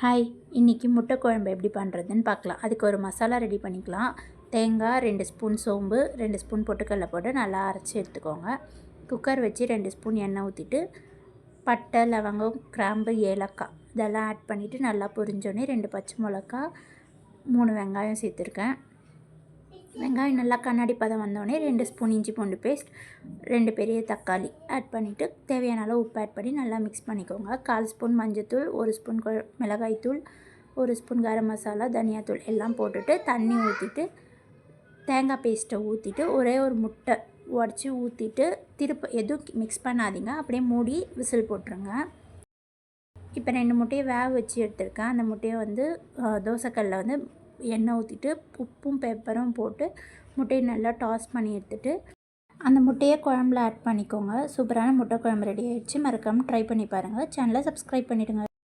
Hi, இன்றைக்கி முட்டை குழம்பு எப்படி பண்ணுறதுன்னு பார்க்கலாம். அதுக்கு ஒரு மசாலா ரெடி பண்ணிக்கலாம். தேங்காய் 2 ஸ்பூன், சோம்பு 2 ஸ்பூன் பொட்டுக்கடலை போட்டு நல்லா அரைச்சி எடுத்துக்கோங்க. குக்கர் வச்சு 2 ஸ்பூன் எண்ணெய் ஊற்றிட்டு பட்டை, லவங்கம், கிராம்பு, ஏலக்காய் இதெல்லாம் ஆட் பண்ணிவிட்டு நல்லா பொரிஞ்சோடனே 2 பச்சை மிளகா, 3 வெங்காயம் சேர்த்துருக்கேன். வெங்காயம் நல்லா கண்ணாடி பதம் வந்தோடனே 2 ஸ்பூன் இஞ்சி பூண்டு பேஸ்ட், 2 பெரிய தக்காளி ஆட் பண்ணிவிட்டு தேவையான அளவு உப்பு ஆட் பண்ணி நல்லா மிக்ஸ் பண்ணிக்கோங்க. 1/4 ஸ்பூன் மஞ்சள்தூள், 1 ஸ்பூன் மிளகாய்த்தூள், 1 ஸ்பூன் கரம் மசாலா, தனியாத்தூள் எல்லாம் போட்டுட்டு தண்ணி ஊற்றிட்டு தேங்காய் பேஸ்ட்டை ஊற்றிட்டு ஒரே ஒரு முட்டை உடச்சி ஊற்றிட்டு எதுவும் மிக்ஸ் பண்ணாதீங்க, அப்படியே மூடி விசில் போட்டுருங்க. இப்போ 2 முட்டையை வேக வச்சு எடுத்துருக்கேன். அந்த முட்டையை தோசைக்கல்லில் எண்ணெய் ஊற்றிட்டு உப்பும் பெப்பரும் போட்டு முட்டையை நல்லா டாஸ் பண்ணி எடுத்துகிட்டு அந்த முட்டையை குழம்புல ஆட் பண்ணிக்கோங்க. சூப்பரான முட்டை குழம்பு ரெடி ஆகிடுச்சு. மறக்காமல் ட்ரை பண்ணி பாருங்கள். சேனலை சப்ஸ்கிரைப் பண்ணிவிடுங்க.